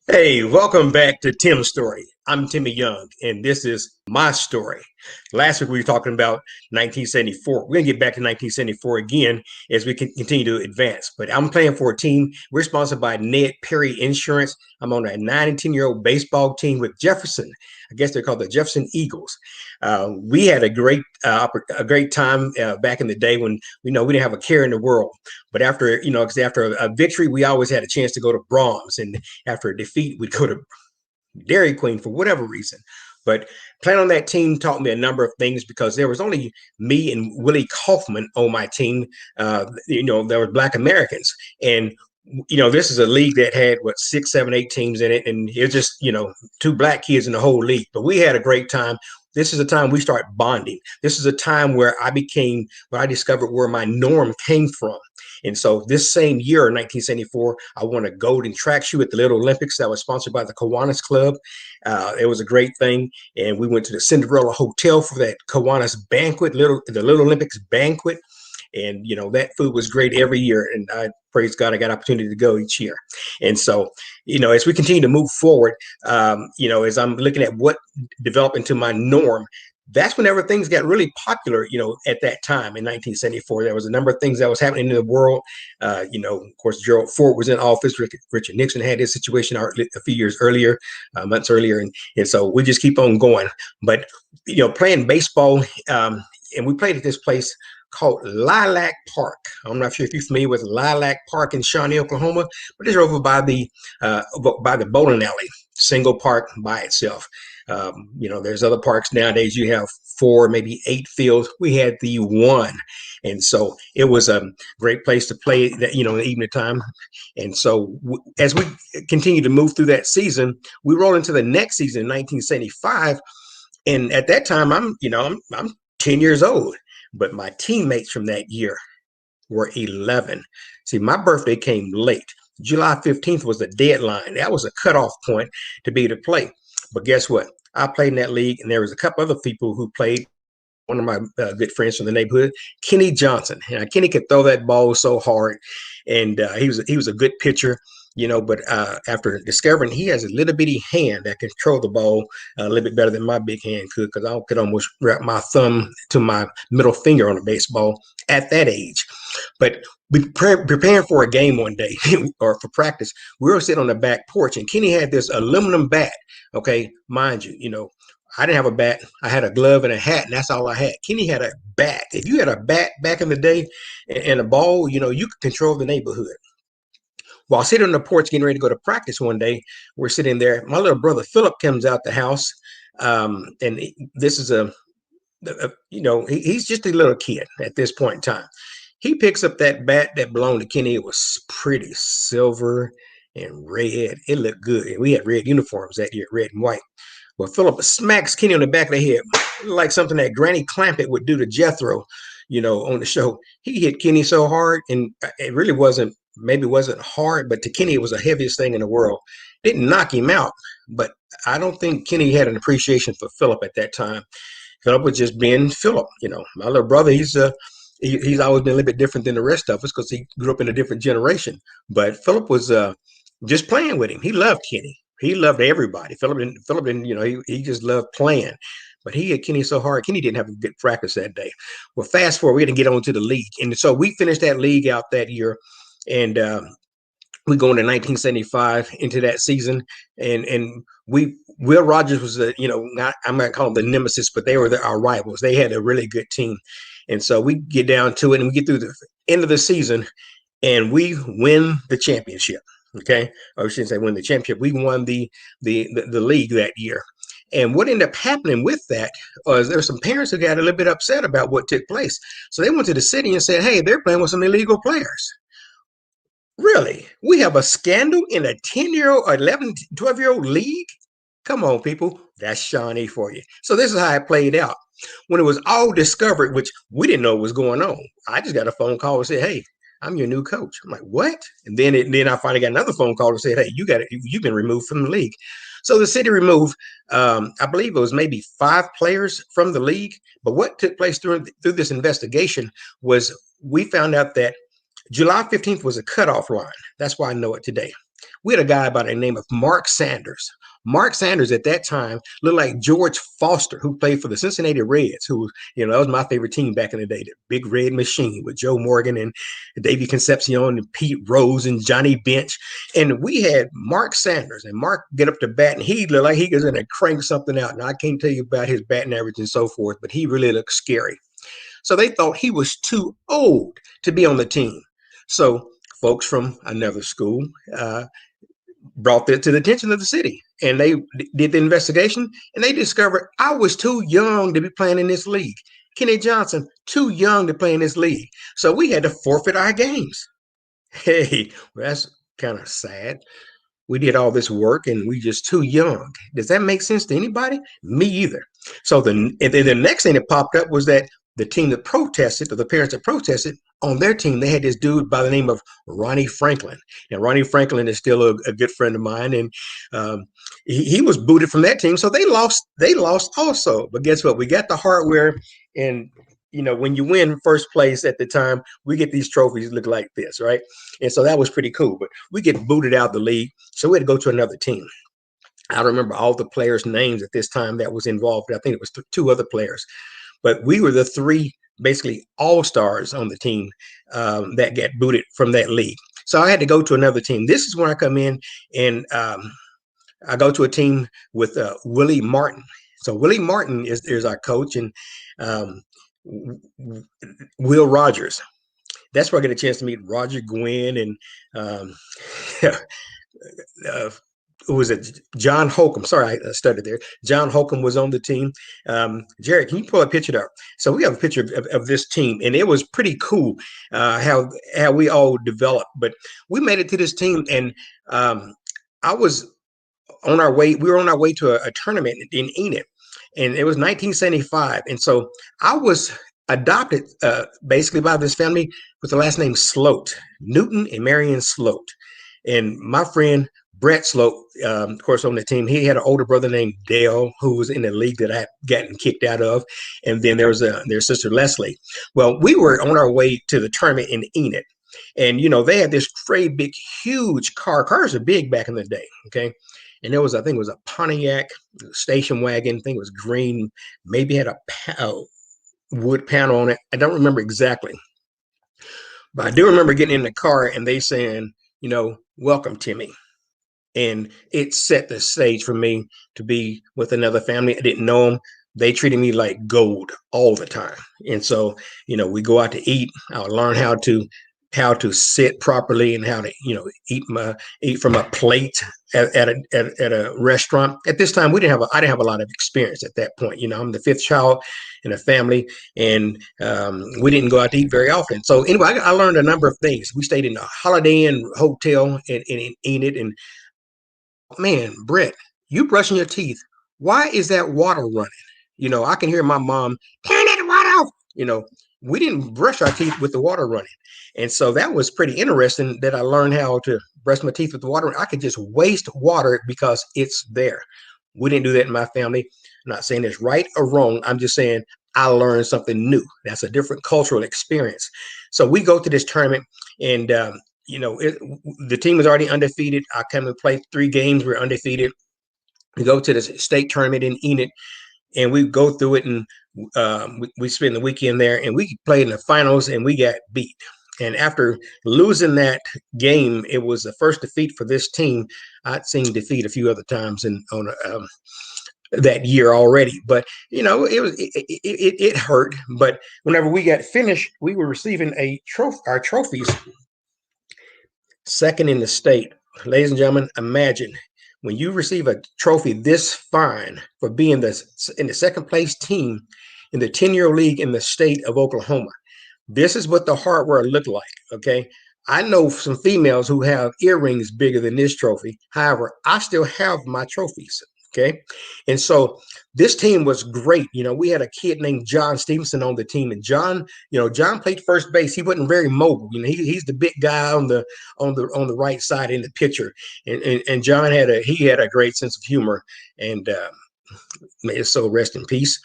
Hey, welcome back to Tim's Story. I'm Timmy Young, and this is my story. Last week we were talking about 1974. We're going to get back to 1974 again as we can continue to advance. But I'm playing for a team. We're sponsored by Ned Perry Insurance. I'm on a 9 and 10-year-old baseball team with Jefferson. I guess they're called the Jefferson Eagles. We had a great time back in the day when we didn't have a care in the world. But after a victory, we always had a chance to go to Brahms, and after a defeat, we'd go to Dairy Queen for whatever reason. But playing on that team taught me a number of things because there was only me and Willie Kaufman on my team. There were Black Americans. And this is a league that had what 6, 7, 8 teams in it, and it's just two black kids in the whole league. But we had a great time. This is a time we start bonding. This is a time where I discovered where my norm came from. And so this same year, 1974, I won a golden track shoe at the Little Olympics that was sponsored by the Kiwanis Club. It was a great thing. And we went to the Cinderella Hotel for that Kiwanis banquet, the Little Olympics banquet. And that food was great every year, and I praise God I got opportunity to go each year. And so as we continue to move forward, as I'm looking at what developed into my norm, that's whenever things got really popular. At that time in 1974, there was a number of things that was happening in the world. Of course, Gerald Ford was in office. Richard Nixon had his situation a few years earlier, months earlier, and so we just keep on going. But playing baseball, and we played at this place called Lilac Park. I'm not sure if you're familiar with Lilac Park in Shawnee, Oklahoma, but it's over by the bowling alley, single park by itself. There's other parks nowadays. You have 4, maybe 8 fields. We had the one, and so it was a great place to play. That in the evening time, and so as we continue to move through that season, we roll into the next season in 1975, and at that time, I'm 10 years old. But my teammates from that year were 11. See, my birthday came late. July 15th was the deadline. That was a cutoff point to be able to play. But guess what? I played in that league, and there was a couple other people who played. One of my good friends from the neighborhood, Kenny Johnson. And Kenny could throw that ball so hard, and he was a good pitcher. But after discovering he has a little bitty hand that can control the ball a little bit better than my big hand could, because I could almost wrap my thumb to my middle finger on a baseball at that age. But we preparing for a game one day or for practice. We were sitting on the back porch, and Kenny had this aluminum bat. Okay, mind you, I didn't have a bat. I had a glove and a hat, and that's all I had. Kenny had a bat. If you had a bat back in the day and a ball, you could control the neighborhood. While sitting on the porch getting ready to go to practice one day, we're sitting there. My little brother Philip comes out the house, and this is he's just a little kid at this point in time. He picks up that bat that belonged to Kenny. It was pretty silver and red. It looked good. And we had red uniforms that year, red and white. Well, Philip smacks Kenny on the back of the head, like something that Granny Clampett would do to Jethro, on the show. He hit Kenny so hard, and it really wasn't hard, but to Kenny, it was the heaviest thing in the world. Didn't knock him out, but I don't think Kenny had an appreciation for Philip at that time. Philip was just being Philip. My little brother, he's always been a little bit different than the rest of us because he grew up in a different generation. But Philip was just playing with him. He loved Kenny. He loved everybody. Philip didn't, he just loved playing. But he hit Kenny so hard, Kenny didn't have a good practice that day. Well, fast forward, we had to get on to the league. And so we finished that league out that year. And we go into 1975 into that season. And Will Rogers was I'm not calling them the nemesis, but they were our rivals. They had a really good team. And so we get down to it, and we get through the end of the season, and we win the championship. Okay, or I shouldn't say win the championship. We won the league that year. And what ended up happening with that was there were some parents who got a little bit upset about what took place. So they went to the city and said, hey, they're playing with some illegal players. Really? We have a scandal in a 10-year-old, 11, 12-year-old league? Come on, people. That's Shawnee for you. So this is how it played out. When it was all discovered, which we didn't know what was going on, I just got a phone call and said, hey, I'm your new coach. I'm like, what? And then I finally got another phone call and said, hey, you've been removed from the league. So the city removed, I believe it was maybe 5 players from the league. But what took place through this investigation was we found out that July 15th was a cutoff line. That's why I know it today. We had a guy by the name of Mark Sanders. Mark Sanders at that time looked like George Foster, who played for the Cincinnati Reds, who, that was my favorite team back in the day, the Big Red Machine with Joe Morgan and Davey Concepcion and Pete Rose and Johnny Bench. And we had Mark Sanders, and Mark get up to bat, and he looked like he was going to crank something out. Now, I can't tell you about his batting average and so forth, but he really looked scary. So they thought he was too old to be on the team. So folks from another school brought that to the attention of the city, and they did the investigation, and they discovered I was too young to be playing in this league. Kenny Johnson, too young to play in this league. So we had to forfeit our games. Hey, well, that's kind of sad. We did all this work and we just too young. Does that make sense to anybody? Me either. So and then the next thing that popped up was that the team that protested, or the parents that protested, on their team, they had this dude by the name of Ronnie Franklin. And Ronnie Franklin is still a good friend of mine. And he was booted from that team. So they lost also. But guess what? We got the hardware. And, when you win first place at the time, we get these trophies look like this, right? And so that was pretty cool. But we get booted out of the league. So we had to go to another team. I don't remember all the players' names at this time that was involved. I think it was two other players. But we were the three basically all-stars on the team that got booted from that league. So I had to go to another team. This is when I come in and I go to a team with Willie Martin. So Willie Martin is our coach, and Will Rogers. That's where I get a chance to meet Roger Gwynn and who was it? John Holcomb. Sorry, I stuttered there. John Holcomb was on the team. Jared, can you pull a picture up? So we have a picture of this team, and it was pretty cool how we all developed. But we made it to this team, and I was on our way. We were on our way to a tournament in Enid, and it was 1975. And so I was adopted basically by this family with the last name Sloat, Newton and Marion Sloat. And my friend Brett Sloat, of course, on the team, he had an older brother named Dale, who was in the league that I had gotten kicked out of. And then there was their sister Leslie. Well, we were on our way to the tournament in Enid. And, they had this great big, huge car. Cars are big back in the day, okay? And I think it was a Pontiac station wagon. I think it was green, maybe had a wood panel on it. I don't remember exactly. But I do remember getting in the car and they saying, welcome, Timmy. And it set the stage for me to be with another family. I didn't know them. They treated me like gold all the time. And so, we go out to eat. I'll learn how to sit properly and how to, eat from a plate at a restaurant. At this time, I didn't have a lot of experience at that point. I'm the fifth child in a family, and we didn't go out to eat very often. So anyway, I learned a number of things. We stayed in a Holiday Inn hotel in Enid, and man, Brett, you brushing your teeth. Why is that water running? I can hear my mom, turn that water off. We didn't brush our teeth with the water running. And so that was pretty interesting that I learned how to brush my teeth with the water. I could just waste water because it's there. We didn't do that in my family. I'm not saying it's right or wrong. I'm just saying I learned something new. That's a different cultural experience. So we go to this tournament, and the team was already undefeated. I come and play 3 games. We're undefeated. We go to the state tournament in Enid, and we go through it, and we spend the weekend there, and we played in the finals, and we got beat. And after losing that game, it was the first defeat for this team. I'd seen defeat a few other times that year already, but it hurt. But whenever we got finished, we were receiving our trophies, second in the state. Ladies and gentlemen, imagine when you receive a trophy this fine for being in the second place team in the 10-year league in the state of Oklahoma. This is what the hardware looked like, okay? I know some females who have earrings bigger than this trophy. However, I still have my trophies, okay? And so this team was great. We had a kid named John Stevenson on the team, and John played first base. He wasn't very mobile. He's the big guy on the right side in the picture. And John had a great sense of humor, and may his soul rest in peace.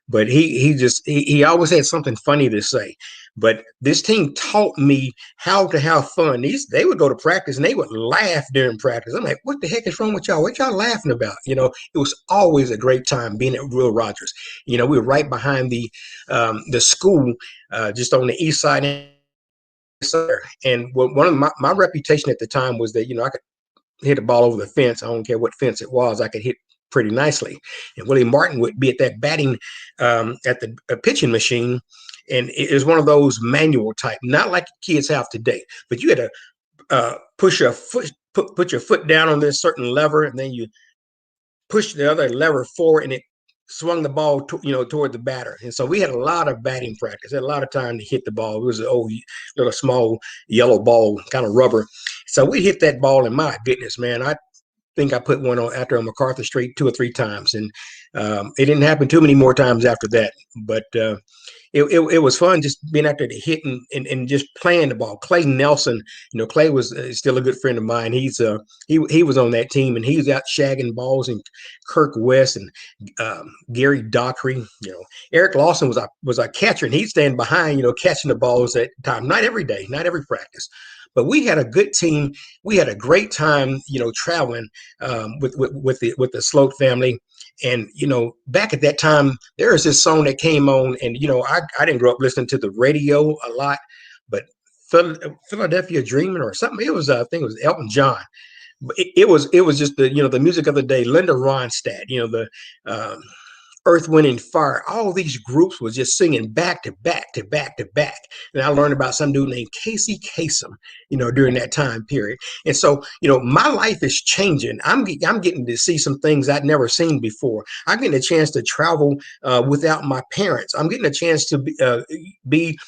but he always had something funny to say. But this team taught me how to have fun. They would go to practice and they would laugh during practice. I'm like, what the heck is wrong with y'all? What y'all laughing about? It was always a great time being at Will Rogers. We were right behind the school, just on the east side. And one of my reputation at the time was that I could hit a ball over the fence. I don't care what fence it was. I could hit pretty nicely. And Willie Martin would be at that batting, at the pitching machine. And it was one of those manual type, not like kids have today, but you had to push your foot, put your foot down on this certain lever, and then you push the other lever forward, and it swung the ball toward the batter. And so we had a lot of batting practice, had a lot of time to hit the ball. It was an old little small yellow ball, kind of rubber. So we hit that ball, and my goodness, man, I think I put one on after on MacArthur Street 2 or 3 times, and it didn't happen too many more times after that. But it was fun just being out there to hit and just playing the ball. Clay Nelson, Clay was still a good friend of mine. He was on that team, and he was out shagging balls, and Kirk West and Gary Dockery. Eric Lawson was our catcher, and he'd stand behind, catching the balls at time. Not every day, not every practice. But we had a good team. We had a great time, traveling with the Sloat family. And back at that time, there was this song that came on, and I didn't grow up listening to the radio a lot, but Philadelphia Dreaming or something. It was I think it was Elton John. It was just the music of the day. Linda Ronstadt, the Earth, Wind, and Fire. All these groups was just singing back to back to back to back. And I learned about some dude named Casey Kasem, during that time period. And so, my life is changing. I'm getting to see some things I'd never seen before. I'm getting a chance to travel without my parents. I'm getting a chance to be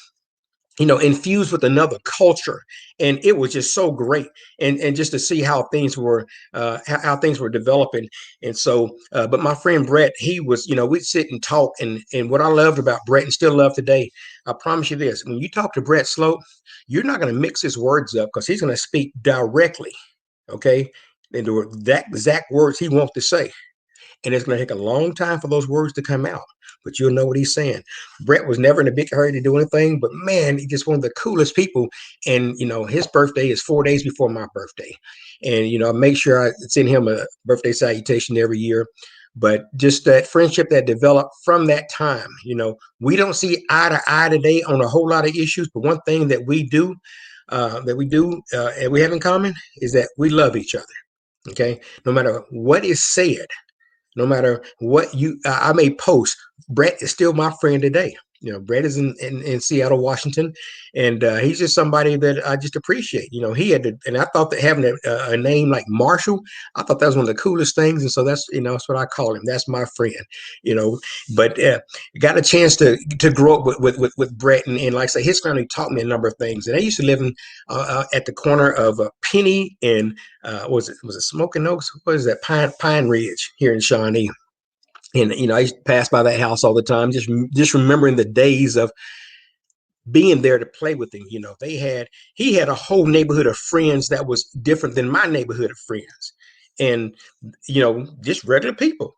infused with another culture, and it was just so great, and just to see how things were developing. And so, but my friend Brett, he was, we'd sit and talk, and what I loved about Brett and still love today, I promise you this: when you talk to Brett Sloat, you're not going to mix his words up, because he's going to speak directly, okay, into that exact words he wants to say. And it's going to take a long time for those words to come out, but you'll know what he's saying. Brett was never in a big hurry to do anything, but man, he's just one of the coolest people. And his birthday is 4 days before my birthday, and I make sure I send him a birthday salutation every year. But just that friendship that developed from that time, we don't see eye to eye today on a whole lot of issues, but one thing that we do, and we have in common, is that we love each other. Okay, no matter what is said, no matter what I may post, Brett is still my friend today. Brett is in Seattle, Washington, and he's just somebody that I just appreciate. He had to, and I thought that having a name like Marshall, I thought that was one of the coolest things, and so that's what I call him. That's my friend. But got a chance to grow up with Brett, and like I say, his family taught me a number of things. And they used to live in at the corner of Penny and was it Smoking Oaks? What is that? Pine Ridge here in Shawnee. And I used to pass by that house all the time, just remembering the days of being there to play with him. He had a whole neighborhood of friends that was different than my neighborhood of friends, and just regular people.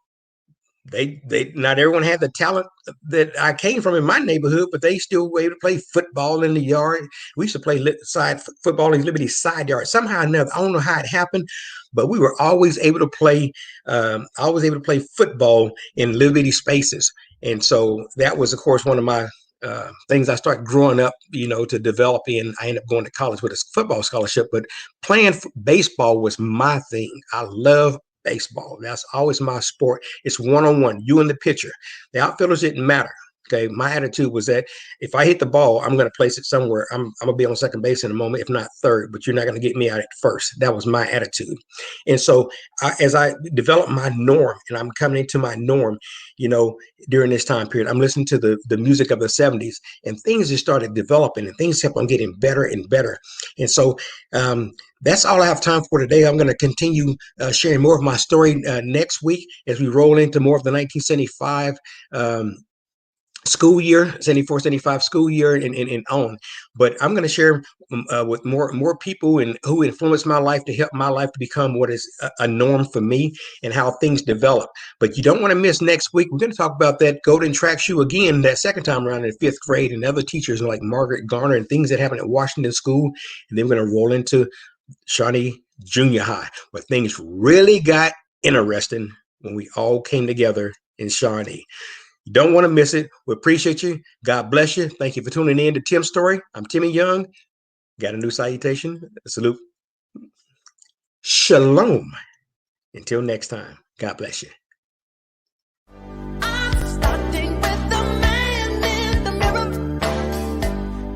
They not everyone had the talent that I came from in my neighborhood, but they still were able to play football in the yard. We used to play side football in Liberty side yard. Somehow or another, I don't know how it happened, but we were always able to play. Always able to play football in Liberty spaces, and so that was, of course, one of my things I started growing up, to develop in. I ended up going to college with a football scholarship, but playing baseball was my thing. I love baseball. That's always my sport. It's one-on-one, you and the pitcher. The outfielders didn't matter. Okay, my attitude was that if I hit the ball, I'm going to place it somewhere. I'm going to be on second base in a moment, if not third, but you're not going to get me out at first. That was my attitude. And so as I developed my norm, and I'm coming into my norm, during this time period, I'm listening to the music of the 70s, and things just started developing, and things kept on getting better and better. And so that's all I have time for today. I'm going to continue sharing more of my story next week as we roll into more of the 1975 school year, 74, 75 school year and on. But I'm going to share with more people and who influenced my life to help my life to become what is a norm for me and how things develop. But you don't want to miss next week. We're going to talk about that golden track shoe again, that second time around in fifth grade, and other teachers like Margaret Garner and things that happened at Washington School. And then we're going to roll into Shawnee Junior High, where things really got interesting when we all came together in Shawnee. You don't want to miss it. We appreciate you. God bless you. Thank you for tuning in to Tim's Story. I'm Timmy Young. Got a new salutation. Salute. Shalom. Until next time. God bless you.